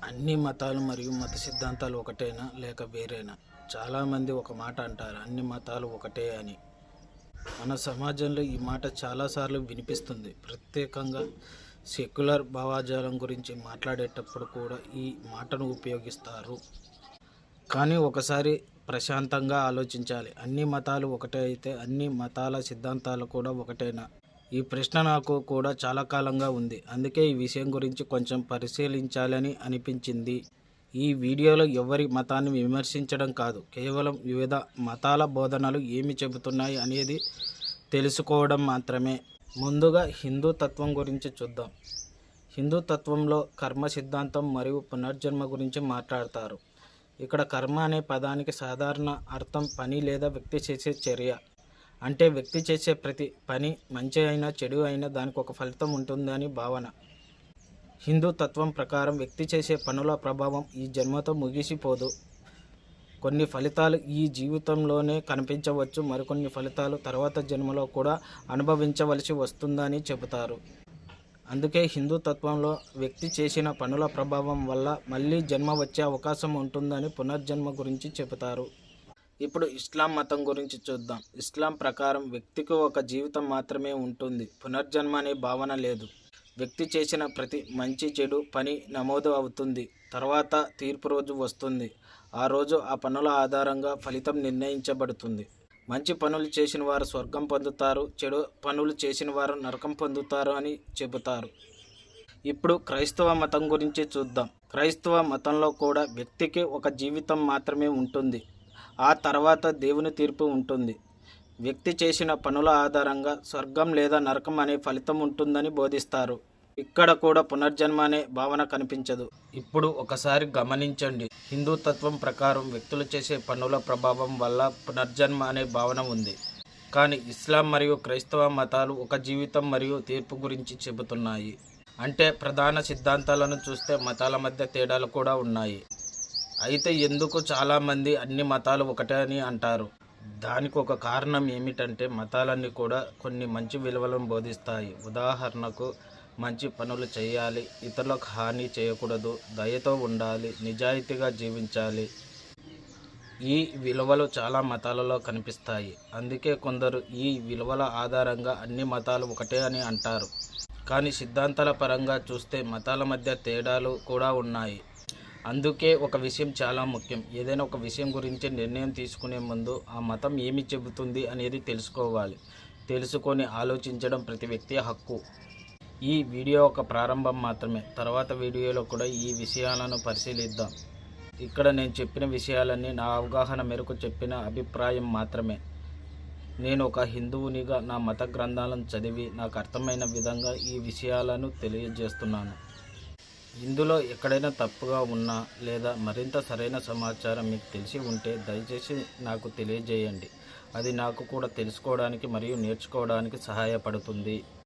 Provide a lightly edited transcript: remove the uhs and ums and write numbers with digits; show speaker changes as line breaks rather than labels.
అన్ని మతాలు మరియు మత సిద్ధాంతాలు ఒకటేనా లేక వేరేనా? చాలామంది ఒక మాట అంటారు, అన్ని మతాలు ఒకటే అని. మన సమాజంలో ఈ మాట చాలాసార్లు వినిపిస్తుంది. ప్రత్యేకంగా సెక్యులర్ భావజాలం గురించి మాట్లాడేటప్పుడు కూడా ఈ మాటను ఉపయోగిస్తారు. కానీ ఒకసారి ప్రశాంతంగా ఆలోచించాలి. అన్ని మతాలు ఒకటే అయితే అన్ని మతాల సిద్ధాంతాలు కూడా ఒకటేనా? ఈ ప్రశ్న నాకు కూడా చాలా కాలంగా ఉంది. అందుకే ఈ విషయం గురించి కొంచెం పరిశీలించాలని అనిపించింది. ఈ వీడియోలో ఎవరి మతాన్ని విమర్శించడం కాదు, కేవలం వివిధ మతాల బోధనలు ఏమి చెబుతున్నాయి అనేది తెలుసుకోవడం మాత్రమే. ముందుగా హిందూ తత్వం గురించి చూద్దాం. హిందూ తత్వంలో కర్మ సిద్ధాంతం మరియు పునర్జన్మ గురించి మాట్లాడతారు. ఇక్కడ కర్మ అనే పదానికి సాధారణ అర్థం పని లేదా వ్యక్తి చేసే చర్య. అంటే వ్యక్తి చేసే ప్రతి పని మంచి అయినా చెడు అయినా దానికి ఒక ఫలితం ఉంటుందని భావన. హిందూ తత్వం ప్రకారం వ్యక్తి చేసే పనుల ప్రభావం ఈ జన్మతో ముగిసిపోదు. కొన్ని ఫలితాలు ఈ జీవితంలోనే కనిపించవచ్చు, మరికొన్ని ఫలితాలు తర్వాత జన్మలో కూడా అనుభవించవలసి వస్తుందని చెబుతారు. అందుకే హిందూ తత్వంలో వ్యక్తి చేసిన పనుల ప్రభావం వల్ల మళ్ళీ జన్మ వచ్చే అవకాశం ఉంటుందని పునర్జన్మ గురించి చెబుతారు. ఇప్పుడు ఇస్లాం మతం గురించి చూద్దాం. ఇస్లాం ప్రకారం వ్యక్తికి ఒక జీవితం మాత్రమే ఉంటుంది. పునర్జన్మ అనే భావన లేదు. వ్యక్తి చేసిన ప్రతి మంచి చెడు పని నమోదు అవుతుంది. తర్వాత తీర్పు రోజు వస్తుంది. ఆ రోజు ఆ పనుల ఆధారంగా ఫలితం నిర్ణయించబడుతుంది. మంచి పనులు చేసిన వారు స్వర్గం పొందుతారు, చెడు పనులు చేసిన వారు నరకం పొందుతారు అని చెబుతారు. ఇప్పుడు క్రైస్తవ మతం గురించి చూద్దాం. క్రైస్తవ మతంలో కూడా వ్యక్తికి ఒక జీవితం మాత్రమే ఉంటుంది. ఆ తర్వాత దేవుని తీర్పు ఉంటుంది. వ్యక్తి చేసిన పనుల ఆధారంగా స్వర్గం లేదా నరకం అనే ఫలితం ఉంటుందని బోధిస్తారు. ఇక్కడ కూడా పునర్జన్మ అనే భావన కనిపించదు. ఇప్పుడు ఒకసారి గమనించండి. హిందూ తత్వం ప్రకారం వ్యక్తులు చేసే పనుల ప్రభావం వల్ల పునర్జన్మ అనే భావన ఉంది. కానీ ఇస్లాం మరియు క్రైస్తవ మతాలు ఒక జీవితం మరియు తీర్పు గురించి చెబుతున్నాయి. అంటే ప్రధాన సిద్ధాంతాలను చూస్తే మతాల మధ్య తేడాలు కూడా ఉన్నాయి. అయితే ఎందుకు చాలామంది అన్ని మతాలు ఒకటే అని అంటారు? దానికి ఒక కారణం ఏమిటంటే మతాలన్నీ కూడా కొన్ని మంచి విలువలను బోధిస్తాయి. ఉదాహరణకు మంచి పనులు చేయాలి, ఇతరులకు హాని చేయకూడదు, దయతో ఉండాలి, నిజాయితీగా జీవించాలి. ఈ విలువలు చాలా మతాలలో కనిపిస్తాయి. అందుకే కొందరు ఈ విలువల ఆధారంగా అన్ని మతాలు ఒకటే అని అంటారు. కానీ సిద్ధాంతాల పరంగా చూస్తే మతాల మధ్య తేడాలు కూడా ఉన్నాయి. అందుకే ఒక విషయం చాలా ముఖ్యం. ఏదైనా ఒక విషయం గురించి నిర్ణయం తీసుకునే ముందు ఆ మతం ఏమి చెబుతుంది అనేది తెలుసుకోవాలి. తెలుసుకొని ఆలోచించడం ప్రతి వ్యక్తి హక్కు. ఈ వీడియో ఒక ప్రారంభం మాత్రమే. తర్వాత వీడియోలో కూడా ఈ విషయాలను పరిశీలిద్దాం. ఇక్కడ నేను చెప్పిన విషయాలన్నీ నా అవగాహన మేరకు చెప్పిన అభిప్రాయం మాత్రమే. నేను ఒక హిందువునిగా నా మత గ్రంథాలను చదివి నాకు అర్థమైన విధంగా ఈ విషయాలను తెలియజేస్తున్నాను. ఇందులో ఎక్కడైనా తప్పుగా ఉన్నా లేదా మరింత సరైన సమాచారం మీకు తెలిసి ఉంటే దయచేసి నాకు తెలియజేయండి. అది నాకు కూడా తెలుసుకోవడానికి మరియు నేర్చుకోవడానికి సహాయపడుతుంది.